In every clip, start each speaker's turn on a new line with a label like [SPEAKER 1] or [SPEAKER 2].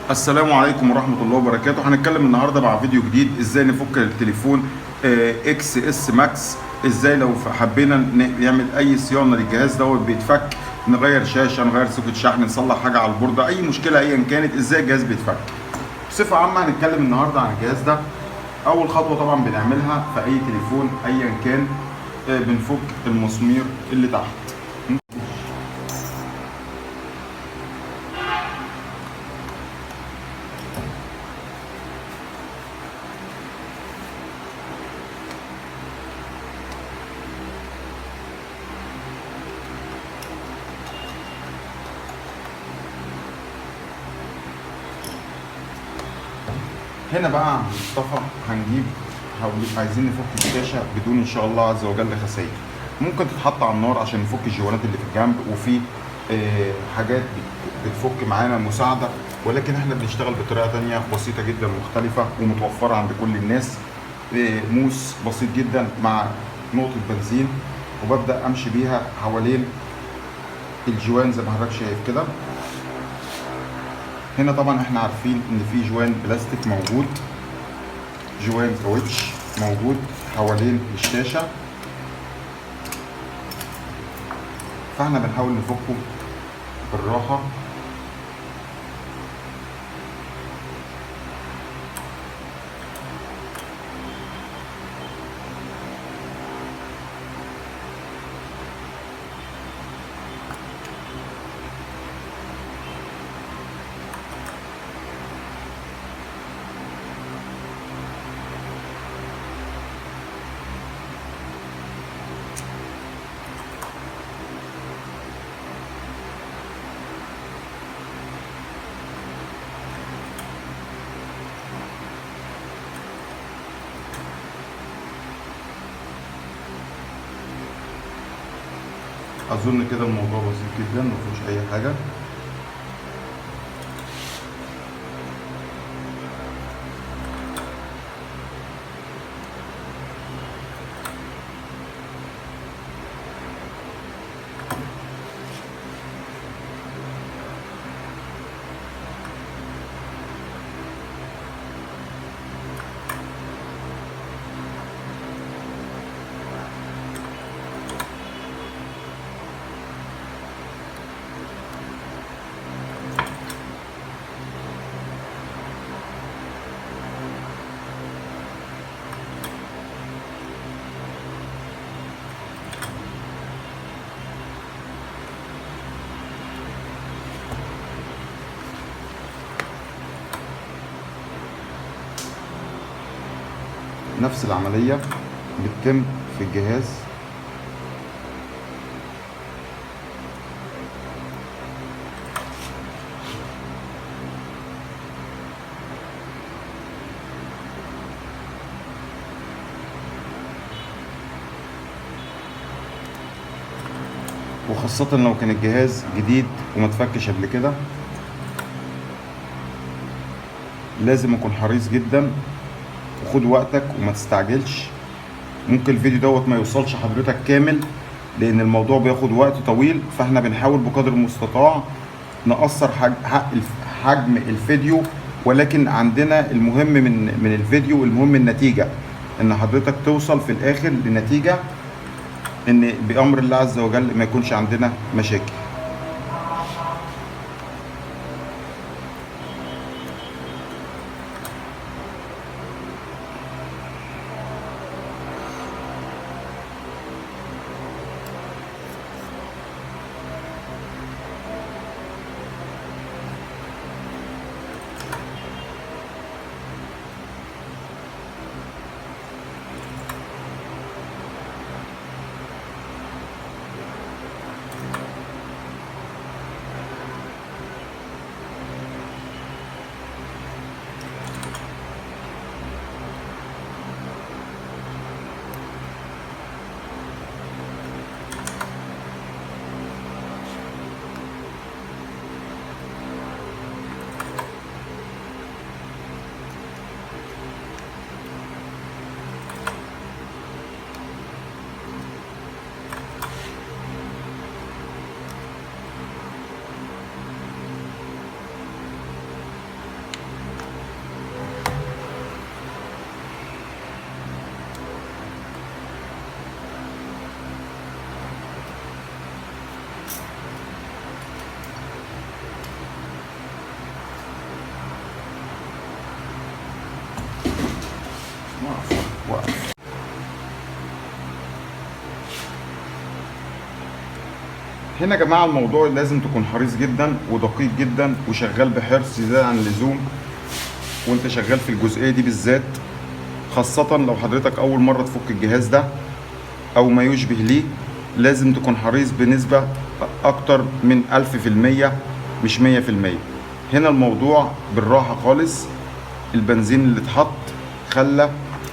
[SPEAKER 1] السلام عليكم ورحمة الله وبركاته. هنتكلم النهاردة مع فيديو جديد ازاي نفك التليفون اكس اس ماكس. ازاي لو حبينا نعمل اي صيانة للجهاز دوت بيتفك، نغير شاشة، نغير سوكت شحن، نصلح حاجة على البوردة، اي مشكلة ايا كانت، ازاي الجهاز بيتفك. بصفة عامة هنتكلم النهاردة عن الجهاز ده. اول خطوة طبعا بنعملها في اي تليفون ايا كان، بنفك المسامير اللي تحت. هنا بقى عند مصطفى هنجيب، عايزين نفك الشاشه بدون ان شاء الله عز وجل خسائر. ممكن تتحط على النار عشان نفك الجوانات اللي في الجنب، وفي حاجات بتفك معانا مساعده، ولكن احنا بنشتغل بطريقه تانية بسيطه جدا مختلفه ومتوفره عند كل الناس. موس بسيط جدا مع نقطه بنزين، وببدا امشي بيها حوالين الجوان زي ما حضرتك شايف كده. هنا طبعا احنا عارفين ان في جوان بلاستيك موجود، جوان كاوتش موجود حوالين الشاشة، فاحنا بنحاول نفكه بالراحة. اظن كده الموضوع بسيط جدا مفيهوش اي حاجة. نفس العملية بتتم في الجهاز. وخاصة لو كان الجهاز جديد وما تفكش قبل كده، لازم اكون حريص جدا، وخد وقتك وما تستعجلش. ممكن الفيديو دوت ما يوصلش حضرتك كامل لان الموضوع بياخد وقت طويل، فاحنا بنحاول بقدر المستطاع نقصر حجم الفيديو، ولكن عندنا المهم من الفيديو، المهم النتيجة، ان حضرتك توصل في الاخر لنتيجة، ان بامر الله عز وجل ما يكونش عندنا مشاكل. وقف. هنا يا جماعه الموضوع لازم تكون حريص جدا ودقيق جدا وشغال بحرص زيادة عن اللزوم، وانت شغال في الجزئيه دي بالذات، خاصه لو حضرتك اول مره تفك الجهاز ده او ما يشبه ليه. لازم تكون حريص بنسبه اكتر من 1000%، مش 100%. هنا الموضوع بالراحه خالص. البنزين اللي اتحط خلى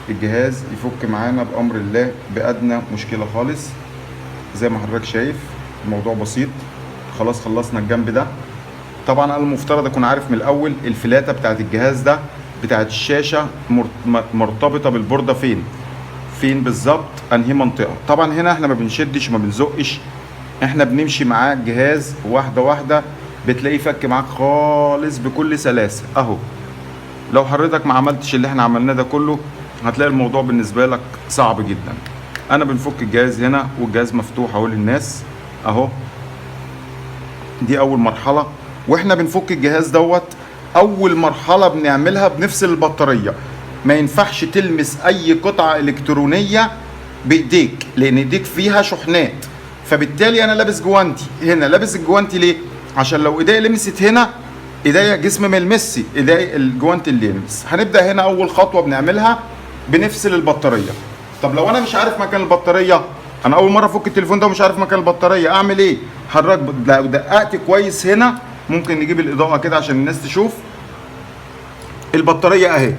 [SPEAKER 1] الجهاز يفك معانا بامر الله بادنى مشكله خالص. زي ما حضرتك شايف الموضوع بسيط. خلاص خلصنا الجنب ده. طبعا انا المفترض اكون عارف من الاول الفلاته بتاعت الجهاز ده بتاعت الشاشه مرتبطه بالبورده فين بالظبط، انهي منطقه. طبعا هنا احنا ما بنشدش وما بنزقش، احنا بنمشي معاه الجهاز واحده واحده، بتلاقيه فك معاك خالص بكل سلاسه اهو. لو حضرتك ما عملتش اللي احنا عملناه ده كله هتلاقي الموضوع بالنسبه لك صعب جدا. انا بنفك الجهاز هنا والجهاز مفتوح اهو للناس اهو. دي اول مرحله. واحنا بنفك الجهاز دوت، اول مرحله بنعملها بنفصل البطاريه. ما ينفعش تلمس اي قطعه الكترونيه بايديك، لان ايديك فيها شحنات. فبالتالي انا لابس جوانتي هنا. لابس الجوانتي ليه؟ عشان لو ايديا لمست هنا، ايديا جسم ما يلمسش، ايديا الجوانتي اللي يلمس. هنبدا هنا اول خطوه بنعملها بنفصل البطاريه. طب لو انا مش عارف مكان البطاريه، انا اول مره افك التليفون ده ومش عارف مكان البطاريه، اعمل ايه؟ حضرتك لو دققت كويس هنا، ممكن نجيب الاضاءه كده عشان الناس تشوف. البطاريه اهي،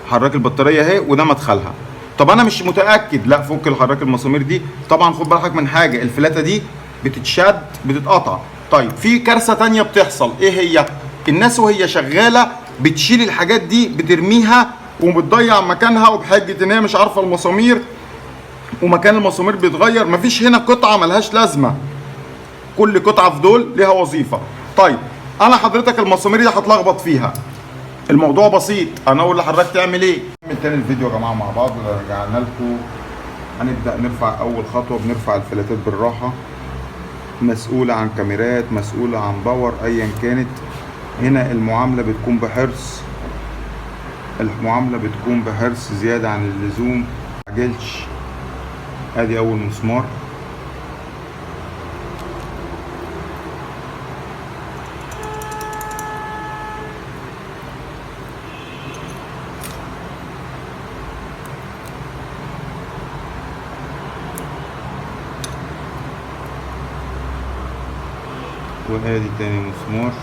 [SPEAKER 1] حرك البطاريه اهي وده مدخلها. طب انا مش متاكد، لا فك الحراك المسامير دي. طبعا خد بالك من حاجه، الفلاته دي بتتشد بتتقطع. طيب في كارثه تانية بتحصل، ايه هي؟ الناس وهي شغاله بتشيل الحاجات دي بترميها وبتضيع مكانها، وبحجه ان هي مش عارفه المسامير ومكان المسامير بيتغير. مفيش هنا قطعه ملهاش لازمه، كل قطعه في دول ليها وظيفه. طيب انا حضرتك المسامير دي هتلخبط فيها، الموضوع بسيط. انا اقول لحضرتك تعمل ايه. نكمل تاني الفيديو يا جماعه مع بعض. رجعنا لكم. هنبدا نرفع اول خطوه، بنرفع الفلاتات بالراحه. مسؤوله عن كاميرات، مسؤوله عن باور، ايا كانت. هنا المعامله بتكون بحرص، المعامله بتكون بحرص زياده عن اللزوم. ما تعجلش. ادي اول مسمار. وادي تاني مسمار.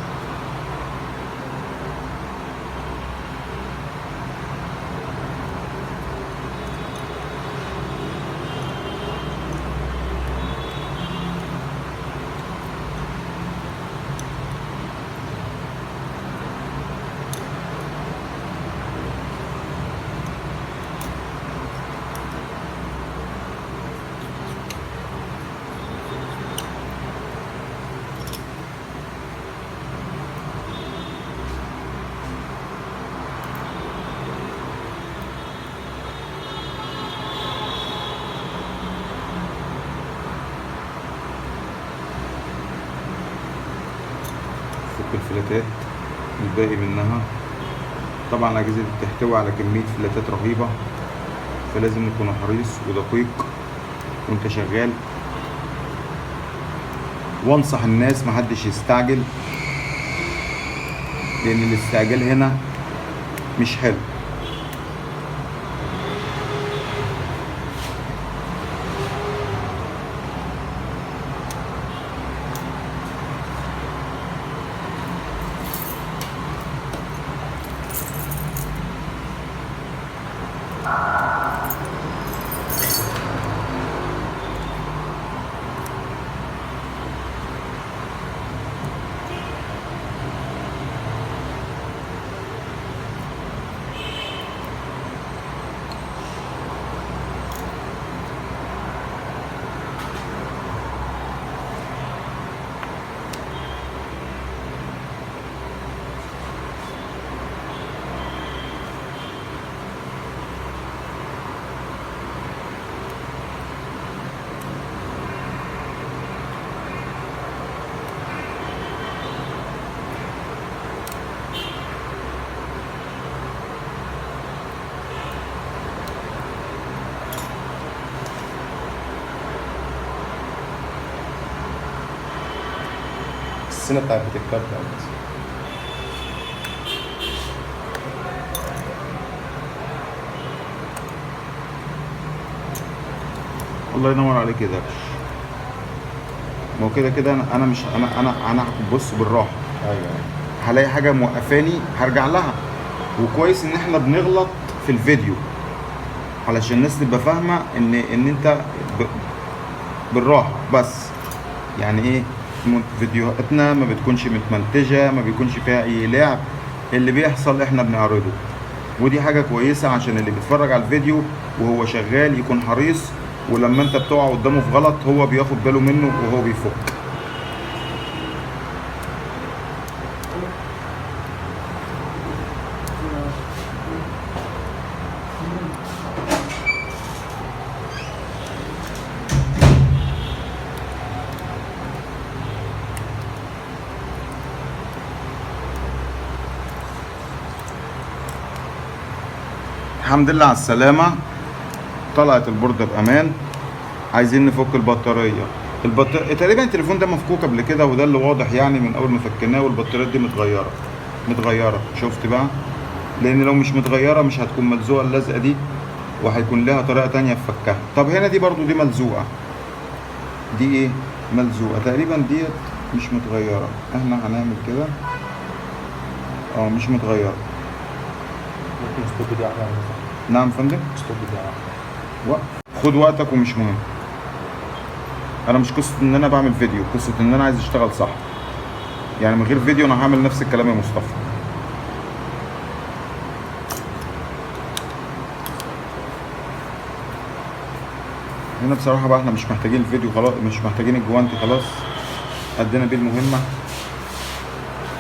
[SPEAKER 1] الفلاتات الباقي منها. طبعا الاجهزه دي بتحتوي على كميه فلاتات رهيبه، فلازم نكون حريص ودقيق وانت شغال. وانصح الناس محدش يستعجل، لان الاستعجال هنا مش حلو.
[SPEAKER 2] السنه بتاعت بتتكبر بس.
[SPEAKER 1] الله ينور عليك يا درش. ما هو كده كده انا مش انا بص بالراحه.
[SPEAKER 2] ايوه
[SPEAKER 1] هلاقي حاجه موقفاني هرجع لها. وكويس ان احنا بنغلط في الفيديو علشان الناس تبقى فاهمه ان انت بالراحه بس. يعني ايه؟ فيديوهاتنا ما بتكونش متمنتجه، ما بيكونش فيها اي لعب. اللي بيحصل احنا بنعرضه، ودي حاجه كويسه عشان اللي بيتفرج على الفيديو وهو شغال يكون حريص، ولما انت بتقع قدامه في غلط هو بياخد باله منه وهو بيفك. الحمد لله على السلامة، طلعت البوردة بأمان. عايزين نفك البطارية. تقريبا التليفون ده مفكوك قبل كده، وده اللي واضح يعني من أول ما فكناه، والبطاريات دي متغيرة. شفت بقى؟ لأن لو مش متغيرة مش هتكون ملزوقة اللزقة دي، وهيكون لها طريقة تانية في فكها. طب هنا دي برضو دي ملزوقة. دي ايه؟ ملزوقة تقريبا، ديت مش متغيرة. احنا هنعمل كده. مش متغيرة.
[SPEAKER 2] ممكن ستوب دي واحده.
[SPEAKER 1] نعم فندم؟
[SPEAKER 2] ستوب دي واحده.
[SPEAKER 1] خد وقتك ومش مهم. انا مش قصه ان انا بعمل فيديو، قصه ان انا عايز اشتغل صح. يعني من غير فيديو انا هعمل نفس الكلام يا مصطفى. هنا بصراحه بقى احنا مش محتاجين الفيديو خلاص، مش محتاجين الجوانتي خلاص. ادينا بيه المهمه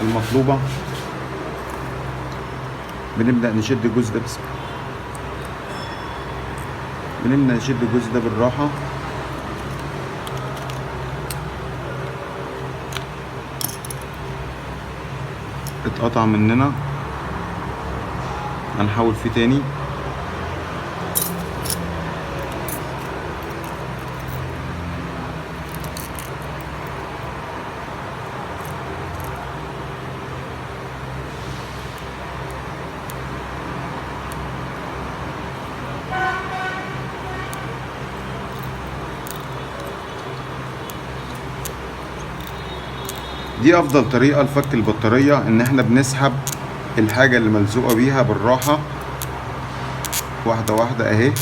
[SPEAKER 1] المطلوبه. بنبدا نشد الجزء ده بنبدا نشد الجزء ده بالراحه. اتقطع مننا، هنحاول فيه تاني. دي افضل طريقة لفك البطارية، ان احنا بنسحب الحاجة اللي ملزوقة بيها بالراحة، واحدة واحدة اهي.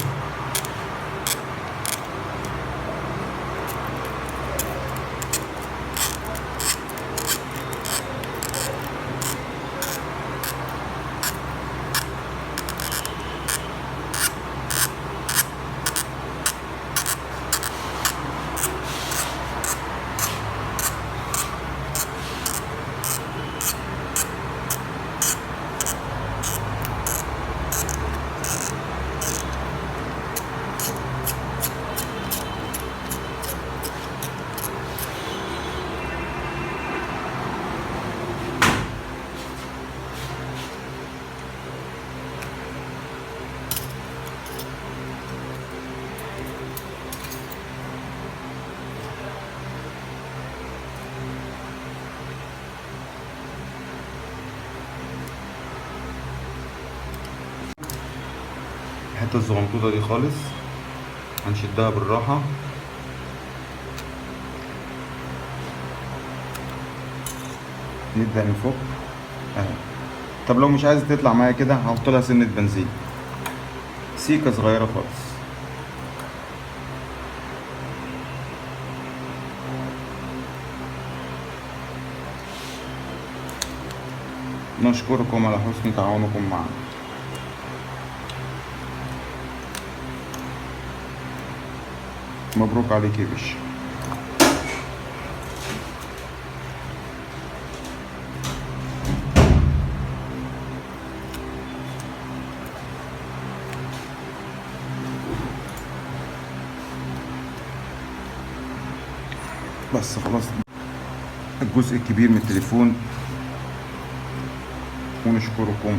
[SPEAKER 1] الحتة الزغنطوطة دي خالص هنشدها بالراحة. نبدأ نفك اهي. طب لو مش عايز تطلع معايا كده هحط لها سنة بنزين، سيكة صغيرة خالص. نشكركم على حسن تعاونكم معنا. مبروك عليك يا باشا. بس خلاص الجزء الكبير من التليفون، ونشكركم.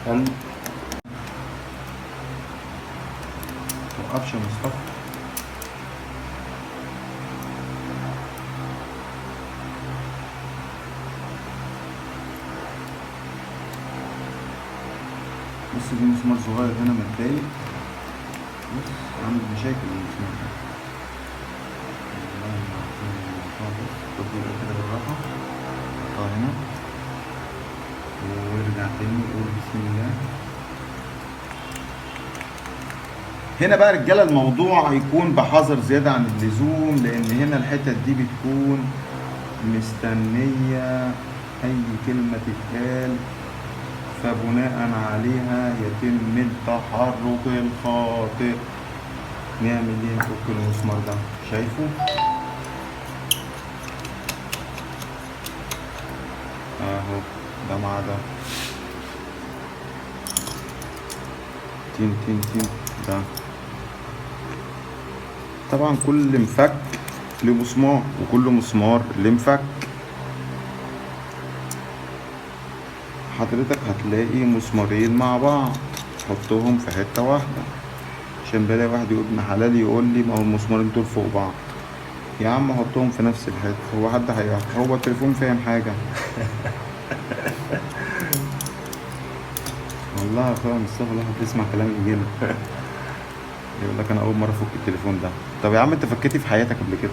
[SPEAKER 2] عند
[SPEAKER 1] متوقفش يا مصطفى. بص في مسمار صغير هنا متضايق، بص عامل مشاكل المسمار ده. والله العظيم الموضوع ده. خد دي بقى كده بالراحة، حطها هنا وارجع تاني وقول بسم الله. هنا بقى رجالة الموضوع هيكون بحذر زيادة عن اللزوم، لأن هنا الحتت دي بتكون مستنية أي كلمة تتقال، فبناء عليها يتم التحرك الخاطئ. نعمل ايه؟ نفك المسمار ده، شايفه؟ اهو ده مع ده، تين تين تين ده. طبعا كل مفك له مسمار، وكل مسمار له مفك. حضرتك هتلاقي مسمارين مع بعض، حطهم في حتة واحدة، عشان بلاقي واحد يقول ابن حلال يقول لي ما هو المسمارين دول فوق بعض. يا عم حطهم في نفس الحتة، هو حد هو التليفون فاهم حاجة؟ والله يا اخويا مصطفى الواحد بيسمع كلام يجينا. يقول لك انا اول مرة افك التليفون ده. طب يا عم انت فكيتي في حياتك قبل كده؟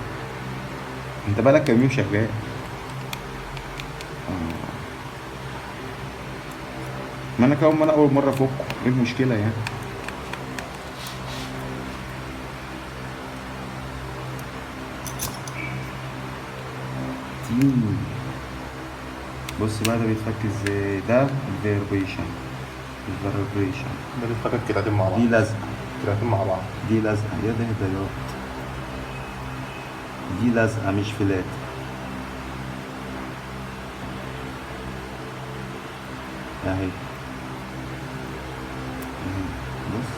[SPEAKER 1] انت بقالك كام يوم شغال؟ ما انا كمان، ما انا اول مرة افكه، ايه المشكلة يعني؟ بص بقى ده بيتفك ازاي، ده الفيبريشن.
[SPEAKER 2] ده بيتفكك كده مع بعض.
[SPEAKER 1] دي لزقة،
[SPEAKER 2] كده مع بعض.
[SPEAKER 1] دي لزقة يا ده هدايات، دي لزقة مش فلات. اهي اهي بص.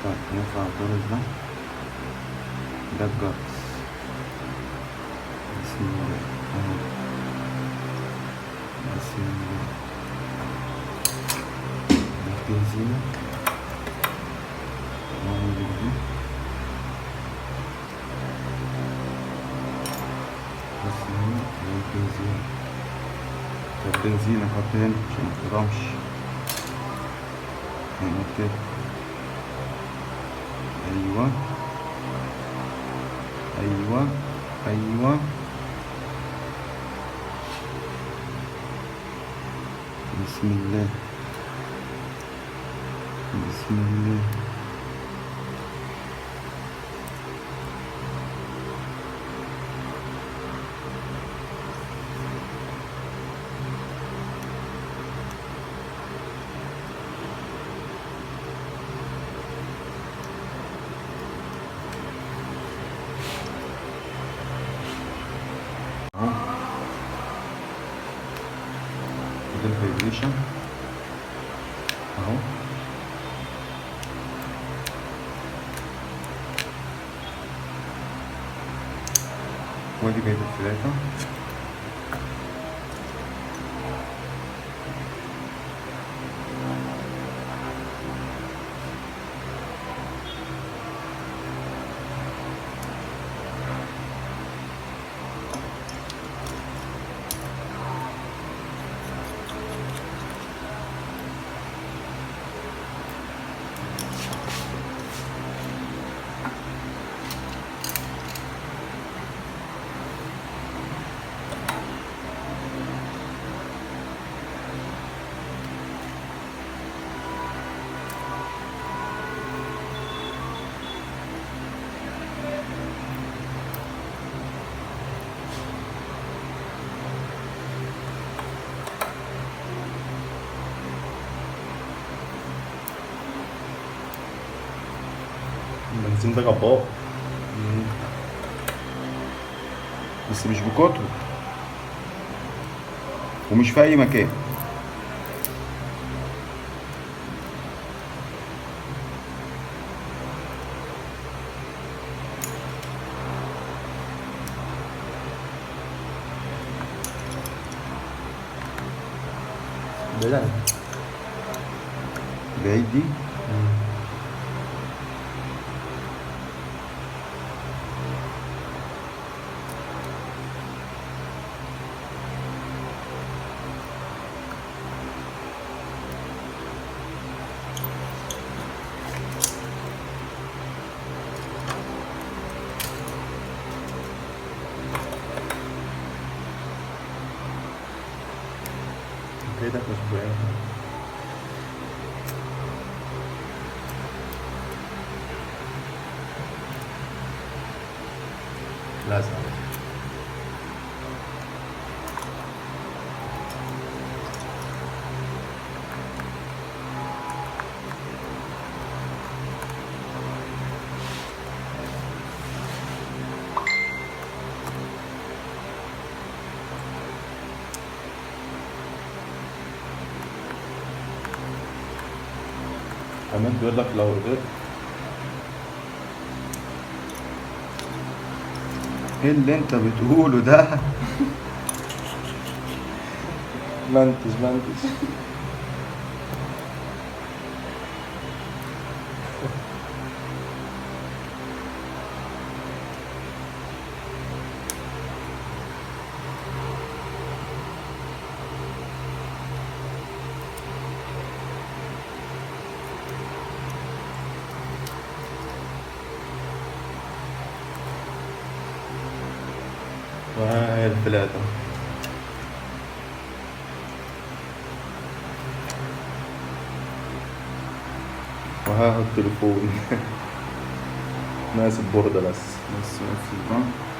[SPEAKER 1] طيب نرفع الجرس ده، ده الجرس. بسم الله اهي، بسم الله. ده البنزينة نعمل دي، بس هنا ده البنزينة. طب بنزينة حط هنا عشان متضربش، نعمل كده. ايوه ايوه ايوه. بسم الله بسم الله. اهو ده الفايبريشن اهو. وادي بقية الفلاتة.
[SPEAKER 2] البنزين ده جبار.
[SPEAKER 1] بس مش بكتره ومش في اي مكان.
[SPEAKER 2] ده
[SPEAKER 1] بعيد دي.
[SPEAKER 2] كده اسبوعين. لازم. كمان بيقول لك لو قدرت
[SPEAKER 1] ايه اللي انت بتقوله ده؟
[SPEAKER 2] منتج. وهاي الفلاتة. وها التليفون. ناس البوردة بس.
[SPEAKER 1] بس في البنك